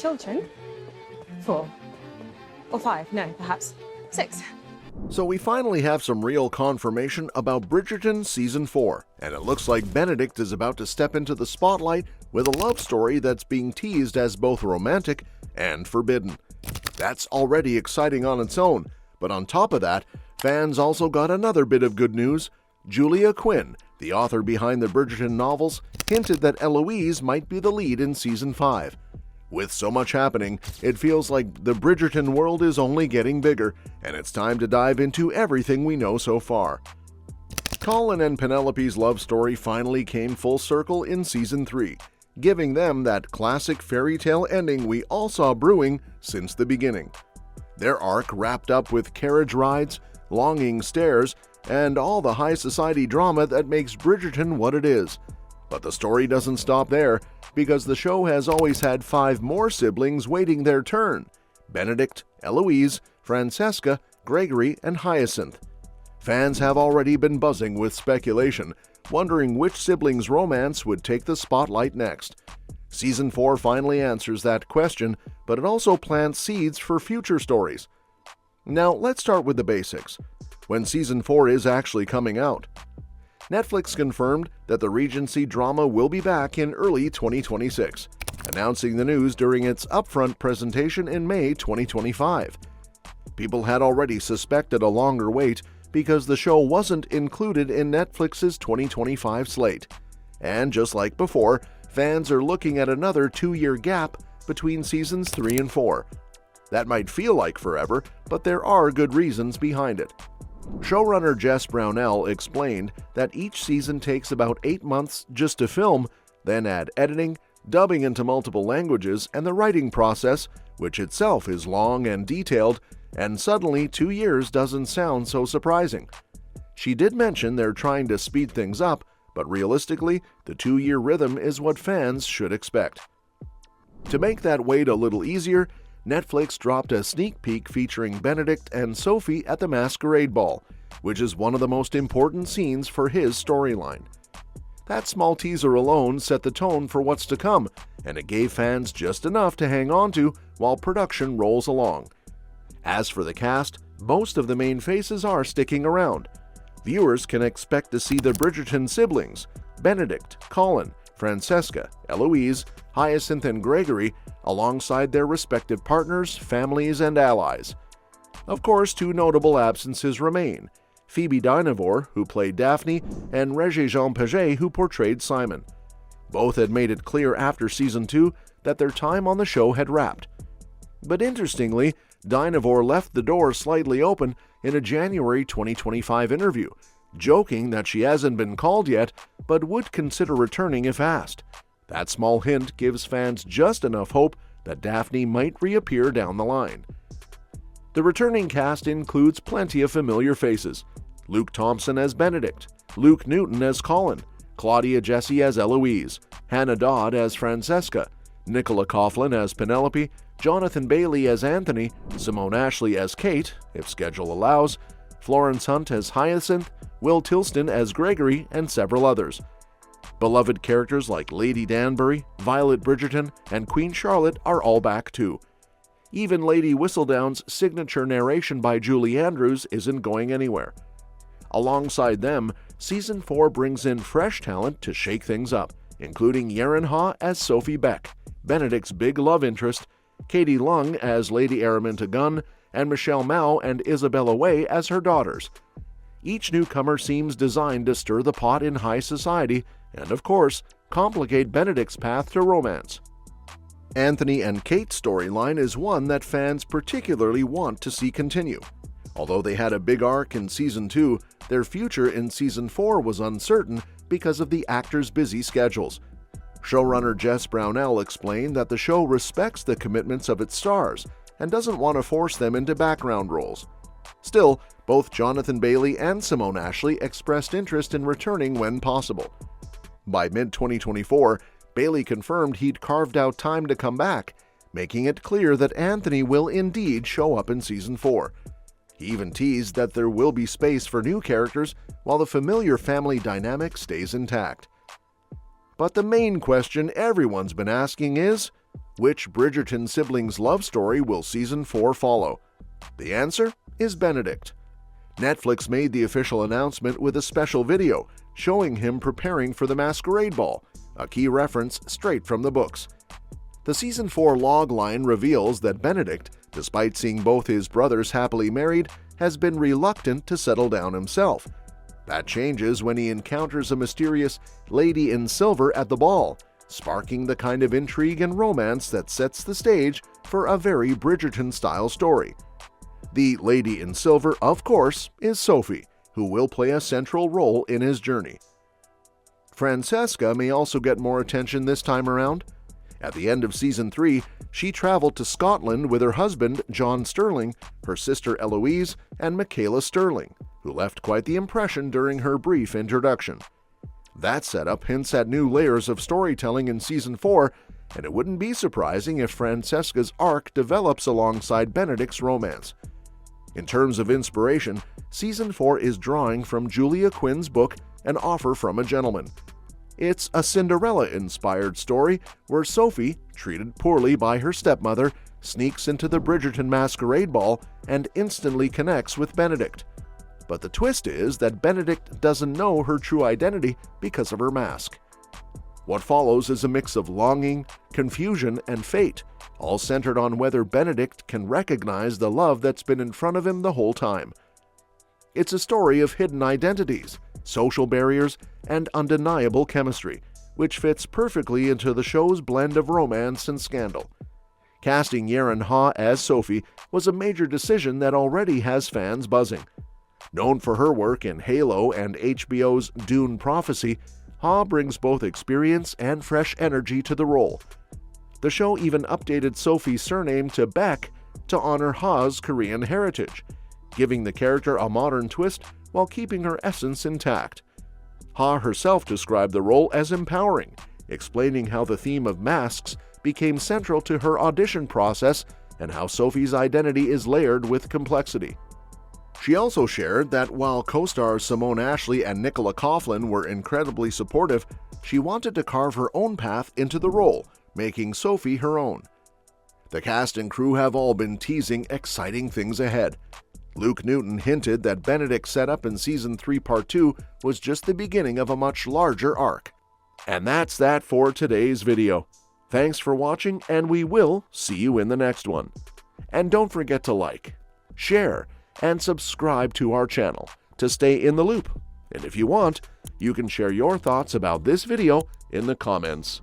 children? 4. Or 5, no, perhaps 6. So we finally have some real confirmation about Bridgerton Season 4, and it looks like Benedict is about to step into the spotlight with a love story that's being teased as both romantic and forbidden. That's already exciting on its own, but on top of that, fans also got another bit of good news. Julia Quinn, the author behind the Bridgerton novels, hinted that Eloise might be the lead in Season 5. With so much happening, it feels like the Bridgerton world is only getting bigger, and it's time to dive into everything we know so far. Colin and Penelope's love story finally came full circle in Season 3, giving them that classic fairy tale ending we all saw brewing since the beginning. Their arc wrapped up with carriage rides, longing stares, and all the high society drama that makes Bridgerton what it is. But the story doesn't stop there, because the show has always had 5 more siblings waiting their turn: Benedict, Eloise, Francesca, Gregory, and Hyacinth. Fans have already been buzzing with speculation, wondering which siblings' romance would take the spotlight next. Season 4 finally answers that question, but it also plants seeds for future stories. Now let's start with the basics. When Season 4 is actually coming out? Netflix confirmed that the Regency drama will be back in early 2026, announcing the news during its upfront presentation in May 2025. People had already suspected a longer wait because the show wasn't included in Netflix's 2025 slate. And just like before, fans are looking at another 2-year gap between seasons 3 and 4. That might feel like forever, but there are good reasons behind it. Showrunner Jess Brownell explained that each season takes about 8 months just to film, then add editing, dubbing into multiple languages, and the writing process, which itself is long and detailed, and suddenly 2 years doesn't sound so surprising. She did mention they're trying to speed things up, but realistically, the 2-year rhythm is what fans should expect. To make that wait a little easier, Netflix dropped a sneak peek featuring Benedict and Sophie at the Masquerade Ball, which is one of the most important scenes for his storyline. That small teaser alone set the tone for what's to come, and it gave fans just enough to hang on to while production rolls along. As for the cast, most of the main faces are sticking around. Viewers can expect to see the Bridgerton siblings, Benedict, Colin, Francesca, Eloise, Hyacinth, and Gregory, alongside their respective partners, families, and allies. Of course, 2 notable absences remain: Phoebe Dynevor, who played Daphne, and Rege-Jean, who portrayed Simon. Both had made it clear after Season 2 that their time on the show had wrapped. But interestingly, Dynevor left the door slightly open in a January 2025 interview, joking that she hasn't been called yet, but would consider returning if asked. That small hint gives fans just enough hope that Daphne might reappear down the line. The returning cast includes plenty of familiar faces: Luke Thompson as Benedict, Luke Newton as Colin, Claudia Jessie as Eloise, Hannah Dodd as Francesca, Nicola Coughlan as Penelope, Jonathan Bailey as Anthony, Simone Ashley as Kate, if schedule allows, Florence Hunt as Hyacinth, Will Tilston as Gregory, and several others. Beloved characters like Lady Danbury, Violet Bridgerton, and Queen Charlotte are all back too. Even Lady Whistledown's signature narration by Julie Andrews isn't going anywhere. Alongside them, Season 4 brings in fresh talent to shake things up, including Yeren Ha as Sophie Beck, Benedict's big love interest, Katie Lung as Lady Araminta Gunn, and Michelle Mao and Isabella Wei as her daughters. Each newcomer seems designed to stir the pot in high society and, of course, complicate Benedict's path to romance. Anthony and Kate's storyline is one that fans particularly want to see continue. Although they had a big arc in Season 2, their future in Season 4 was uncertain because of the actors' busy schedules. Showrunner Jess Brownell explained that the show respects the commitments of its stars and doesn't want to force them into background roles. Still, both Jonathan Bailey and Simone Ashley expressed interest in returning when possible. By mid-2024, Bailey confirmed he'd carved out time to come back, making it clear that Anthony will indeed show up in Season 4. He even teased that there will be space for new characters while the familiar family dynamic stays intact. But the main question everyone's been asking is, Which Bridgerton siblings' love story will Season 4 follow? The answer is Benedict. Netflix made the official announcement with a special video showing him preparing for the masquerade ball, a key reference straight from the books. The Season 4 logline reveals that Benedict, despite seeing both his brothers happily married, has been reluctant to settle down himself. That changes when he encounters a mysterious lady in silver at the ball, sparking the kind of intrigue and romance that sets the stage for a very Bridgerton-style story. The lady in silver, of course, is Sophie, who will play a central role in his journey. Francesca may also get more attention this time around. At the end of Season 3, she traveled to Scotland with her husband, John Sterling, her sister Eloise, and Michaela Sterling, who left quite the impression during her brief introduction. That setup hints at new layers of storytelling in Season 4, and it wouldn't be surprising if Francesca's arc develops alongside Benedict's romance. In terms of inspiration, Season 4 is drawing from Julia Quinn's book An Offer from a Gentleman. It's a Cinderella-inspired story where Sophie, treated poorly by her stepmother, sneaks into the Bridgerton masquerade ball and instantly connects with Benedict. But the twist is that Benedict doesn't know her true identity because of her mask. What follows is a mix of longing, confusion, and fate, all centered on whether Benedict can recognize the love that's been in front of him the whole time. It's a story of hidden identities, social barriers, and undeniable chemistry, which fits perfectly into the show's blend of romance and scandal. Casting Yaren Ha as Sophie was a major decision that already has fans buzzing. Known for her work in Halo and HBO's Dune Prophecy, Ha brings both experience and fresh energy to the role. The show even updated Sophie's surname to Beck to honor Ha's Korean heritage, giving the character a modern twist while keeping her essence intact. Ha herself described the role as empowering, explaining how the theme of masks became central to her audition process and how Sophie's identity is layered with complexity. She also shared that while co-stars Simone Ashley and Nicola Coughlan were incredibly supportive, she wanted to carve her own path into the role, making Sophie her own. The cast and crew have all been teasing exciting things ahead. Luke Newton hinted that Benedict's setup in Season 3 Part 2 was just the beginning of a much larger arc. And that's that for today's video. Thanks for watching, and we will see you in the next one. And don't forget to like, share, and subscribe to our channel to stay in the loop. And if you want, you can share your thoughts about this video in the comments.